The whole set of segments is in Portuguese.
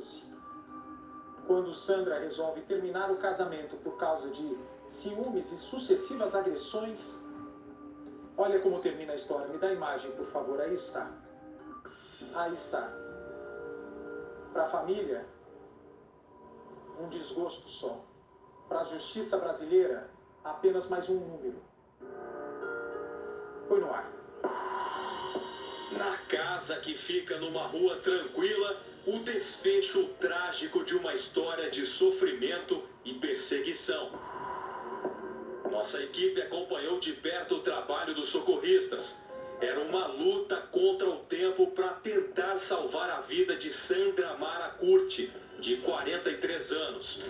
2012, quando Sandra resolve terminar o casamento por causa de ciúmes e sucessivas agressões. Olha como termina a história. Me dá a imagem, por favor. Aí está. Aí está. Para a família, um desgosto só. Para a justiça brasileira, apenas mais um número. Põe no ar. Na casa que fica numa rua tranquila, o desfecho trágico de uma história de sofrimento e perseguição. Nossa equipe acompanhou de perto o trabalho dos socorristas. Era uma luta contra o tempo para tentar salvar a vida de Sandra Mara Curti, de 43 anos.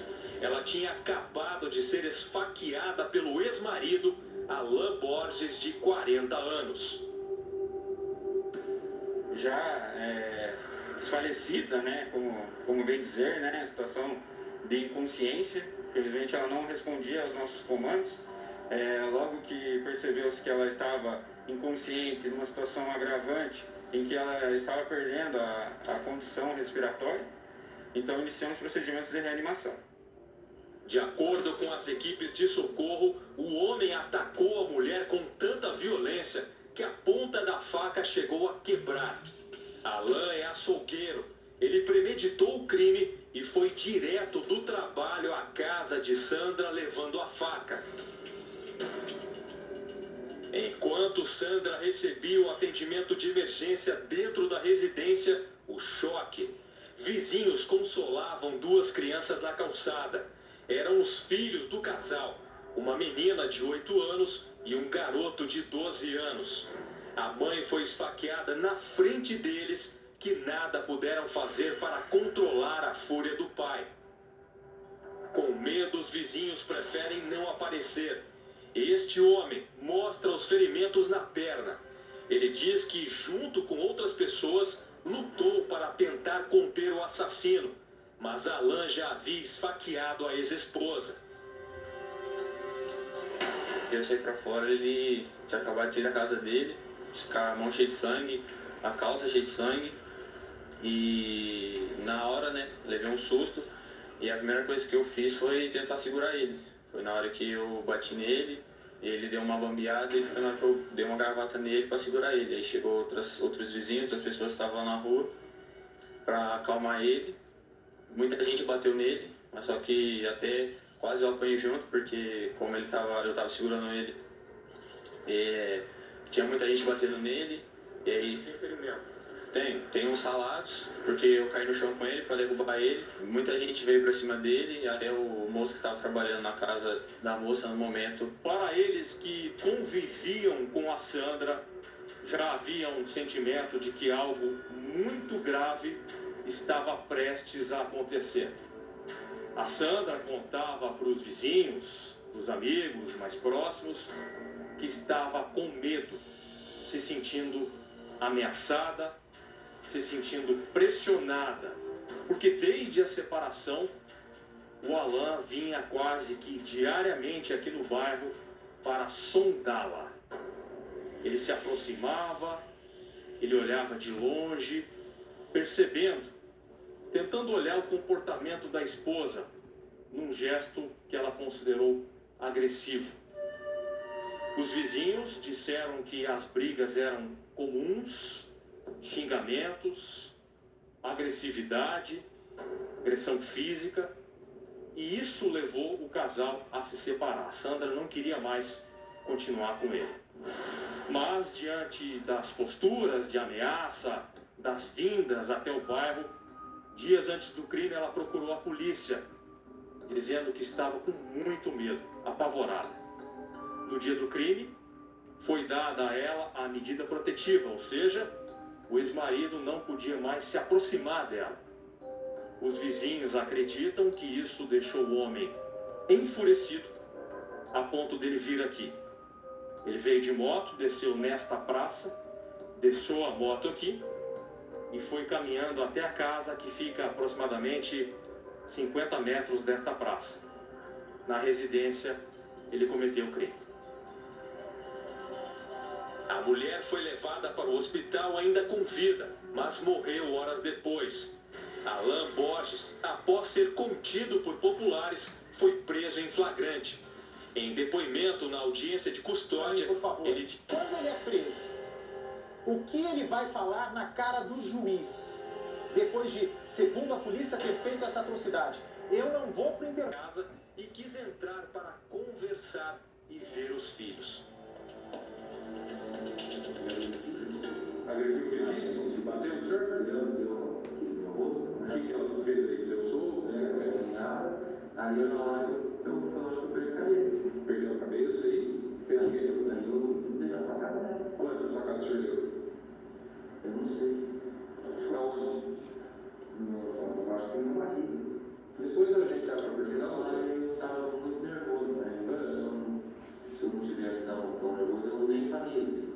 Ela tinha acabado de ser esfaqueada pelo ex-marido, Alain Borges, de 40 anos. Já desfalecida, né, como bem dizer, né, situação de inconsciência. Infelizmente ela não respondia aos nossos comandos. Logo que percebeu-se que ela estava inconsciente, numa situação agravante, em que ela estava perdendo a condição respiratória, então iniciamos procedimentos de reanimação. De acordo com as equipes de socorro, o homem atacou a mulher com tanta violência que a ponta da faca chegou a quebrar. Alain é açougueiro. Ele premeditou o crime e foi direto do trabalho à casa de Sandra levando a faca. Enquanto Sandra recebia o atendimento de emergência dentro da residência, o choque. Vizinhos consolavam duas crianças na calçada. Eram os filhos do casal, uma menina de 8 anos e um garoto de 12 anos. A mãe foi esfaqueada na frente deles, que nada puderam fazer para controlar a fúria do pai. Com medo, os vizinhos preferem não aparecer. Este homem mostra os ferimentos na perna. Ele diz que, junto com outras pessoas, lutou para tentar conter o assassino, mas Alain já havia esfaqueado a ex-esposa. Eu saí pra fora, ele tinha acabado de sair da casa dele, com a mão cheia de sangue, a calça cheia de sangue, e na hora, né, levei um susto, e a primeira coisa que eu fiz foi tentar segurar ele. Foi na hora que eu bati nele, ele deu uma bambeada e foi na hora que eu dei uma gravata nele para segurar ele. Aí chegou outros vizinhos, outras pessoas que estavam lá na rua para acalmar ele. Muita gente bateu nele, mas só que até quase eu apanhei junto, porque como eu tava segurando ele, tinha muita gente batendo nele, e aí tem uns ralados, porque eu caí no chão com ele para derrubar ele. Muita gente veio para cima dele, até o moço que estava trabalhando na casa da moça no momento. Para eles que conviviam com a Sandra, já havia um sentimento de que algo muito grave estava prestes a acontecer. A Sandra contava para os vizinhos, para os amigos mais próximos, que estava com medo, se sentindo ameaçada, se sentindo pressionada, porque desde a separação, o Alain vinha quase que diariamente aqui no bairro para sondá-la. Ele se aproximava, ele olhava de longe, percebendo, tentando olhar o comportamento da esposa, num gesto que ela considerou agressivo. Os vizinhos disseram que as brigas eram comuns, xingamentos, agressividade, agressão física, e isso levou o casal a se separar. A Sandra não queria mais continuar com ele. Mas, diante das posturas de ameaça, das vindas até o bairro, dias antes do crime, ela procurou a polícia, dizendo que estava com muito medo, apavorada. No dia do crime, foi dada a ela a medida protetiva, ou seja, o ex-marido não podia mais se aproximar dela. Os vizinhos acreditam que isso deixou o homem enfurecido, a ponto dele vir aqui. Ele veio de moto, desceu nesta praça, deixou a moto aqui e foi caminhando até a casa, que fica aproximadamente 50 metros desta praça. Na residência, ele cometeu o crime. A mulher foi levada para o hospital ainda com vida, mas morreu horas depois. Alan Borges, após ser contido por populares, foi preso em flagrante. Em depoimento na audiência de custódia, por favor. ele... Quando ele é preso, o que ele vai falar na cara do juiz? Depois de, segundo a polícia, ter feito essa atrocidade. Eu não vou pro intervalo. Casa e quis entrar para conversar e ver os filhos. Agrediu o registro, bateu o senhor, deu o que ela fez aí? Deu soco, aí eu na hora eu perdeu a cabeça e fez o quê? Eu dei a facada. Quanto a facada o senhor deu? Eu não sei. Pra onde? Eu acho que no marido. Depois a gente acha porque não, eu estava muito nervoso, né? Se eu não tivesse tão nervoso, eu nem faria isso.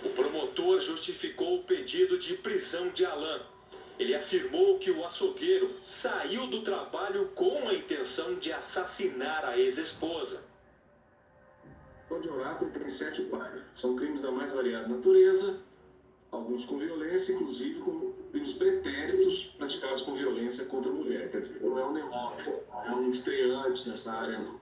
O promotor justificou o pedido de prisão de Alan. Ele afirmou que o açougueiro saiu do trabalho com a intenção de assassinar a ex-esposa. O de oráculo tem 7 páginas. São crimes da mais variada natureza, alguns com violência, inclusive com crimes pretéritos praticados com violência contra a mulher. Quer dizer, não é um neófito, é um estreante nessa área, não.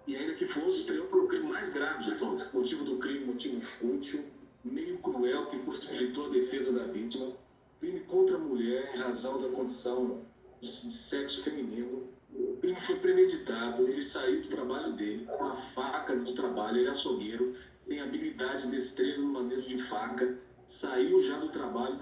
E ainda que fosse, estreou por o crime mais grave de todos. Motivo do crime, motivo fútil, meio cruel que possibilitou a defesa da vítima, crime contra a mulher em razão da condição de sexo feminino. O crime foi premeditado, ele saiu do trabalho dele com a faca de trabalho, ele é açougueiro, tem habilidade e destreza no manejo de faca, saiu já do trabalho,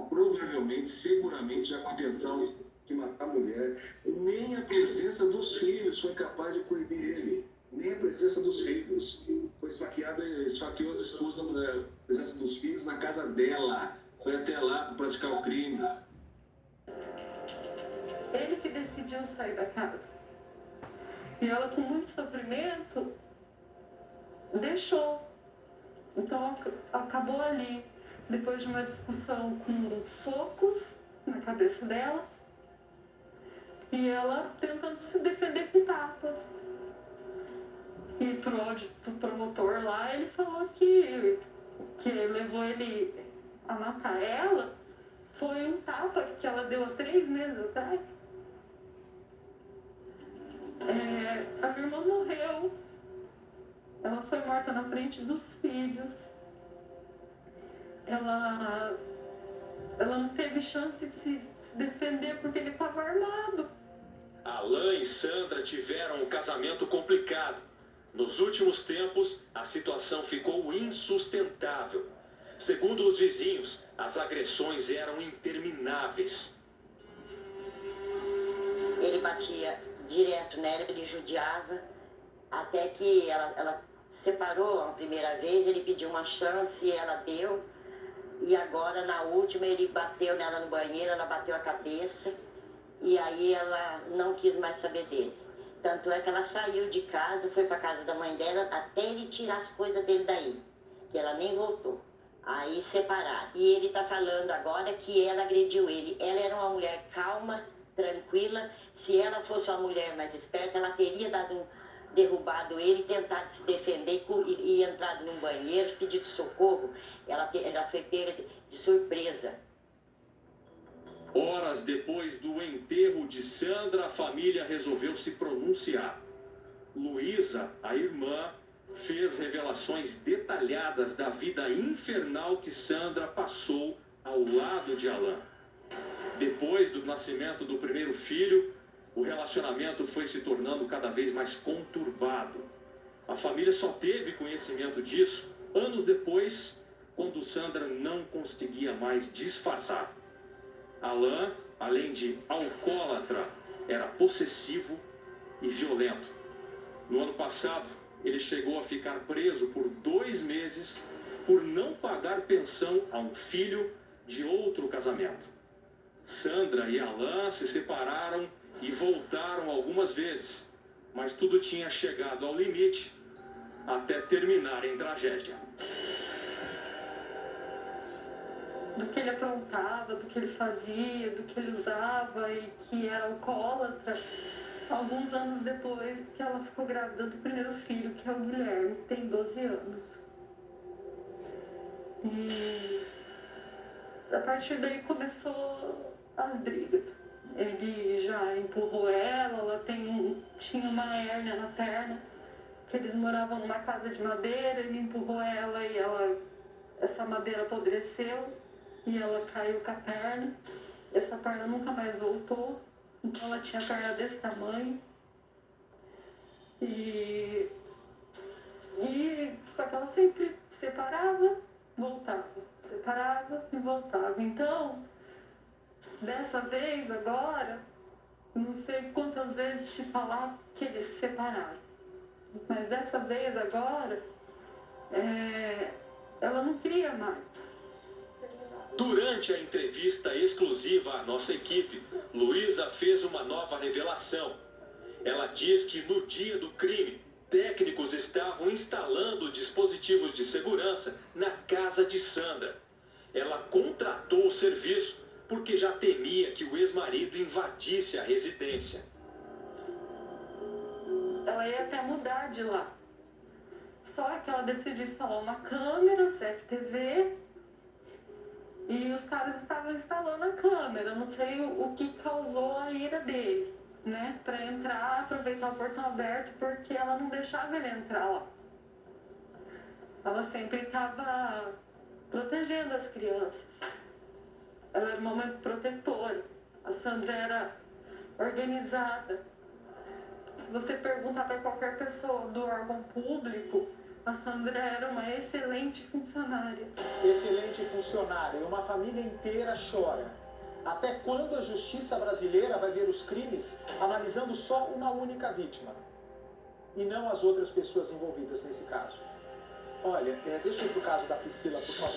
provavelmente, seguramente, já com a intenção de matar a mulher. Nem a presença dos filhos foi capaz de coibir ele, nem a presença dos filhos. Foi esfaqueado, esfaqueou as esposas da mulher, a presença dos filhos na casa dela, foi até lá para praticar o crime. Ele que decidiu sair da casa. E ela, com muito sofrimento, deixou. Então, acabou ali, depois de uma discussão com socos na cabeça dela, e ela tentando se defender com tapas. E pro promotor lá, ele falou que levou ele a matar ela foi um tapa que ela deu há 3 meses atrás. A minha irmã morreu. Ela foi morta na frente dos filhos. Ela não teve chance de se defender porque ele estava armado. Alan e Sandra tiveram um casamento complicado. Nos últimos tempos, a situação ficou insustentável. Segundo os vizinhos, as agressões eram intermináveis. Ele batia direto nela, ele judiava, até que ela separou a primeira vez, ele pediu uma chance e ela deu. E agora, na última, ele bateu nela no banheiro, ela bateu a cabeça. E aí ela não quis mais saber dele. Tanto é que ela saiu de casa, foi para casa da mãe dela, até ele tirar as coisas dele daí. Que ela nem voltou. Aí separaram. E ele está falando agora que ela agrediu ele. Ela era uma mulher calma, tranquila. Se ela fosse uma mulher mais esperta, ela teria derrubado ele, tentado se defender e entrado num banheiro, pedido socorro. Ela foi pega de surpresa. Horas depois do enterro de Sandra, a família resolveu se pronunciar. Luísa, a irmã, fez revelações detalhadas da vida infernal que Sandra passou ao lado de Alan. Depois do nascimento do primeiro filho, o relacionamento foi se tornando cada vez mais conturbado. A família só teve conhecimento disso anos depois, quando Sandra não conseguia mais disfarçar. Alan, além de alcoólatra, era possessivo e violento. No ano passado, ele chegou a ficar preso por 2 meses por não pagar pensão a um filho de outro casamento. Sandra e Alan se separaram e voltaram algumas vezes, mas tudo tinha chegado ao limite até terminar em tragédia. Do que ele aprontava, do que ele fazia, do que ele usava e que era alcoólatra. Alguns anos depois que ela ficou grávida do primeiro filho, que é o Guilherme, que tem 12 anos. E a partir daí começou as brigas. Ele já empurrou ela tinha uma hérnia na perna, que eles moravam numa casa de madeira, ele empurrou ela e essa madeira apodreceu e ela caiu com a perna. Essa perna nunca mais voltou, então ela tinha a perna desse tamanho. Só que ela sempre separava, voltava, separava e voltava. Então, dessa vez agora, não sei quantas vezes te falar que eles se separaram, mas dessa vez agora, ela não queria mais. Durante a entrevista exclusiva à nossa equipe, Luísa fez uma nova revelação. Ela diz que no dia do crime, técnicos estavam instalando dispositivos de segurança na casa de Sandra. Ela contratou o serviço porque já temia que o ex-marido invadisse a residência. Ela ia até mudar de lá. Só que ela decidiu instalar uma câmera, CFTV, e os caras estavam instalando a câmera. Não sei o que causou a ira dele, né? Pra entrar, aproveitar o portão aberto, porque ela não deixava ele entrar lá. Ela sempre estava protegendo as crianças. Ela era uma mãe protetora. A Sandra era organizada. Se você perguntar para qualquer pessoa do órgão público, a Sandra era uma excelente funcionária. Excelente funcionária. E uma família inteira chora. Até quando a justiça brasileira vai ver os crimes analisando só uma única vítima e não as outras pessoas envolvidas nesse caso? Olha, deixa eu ir pro caso da Priscila, por favor.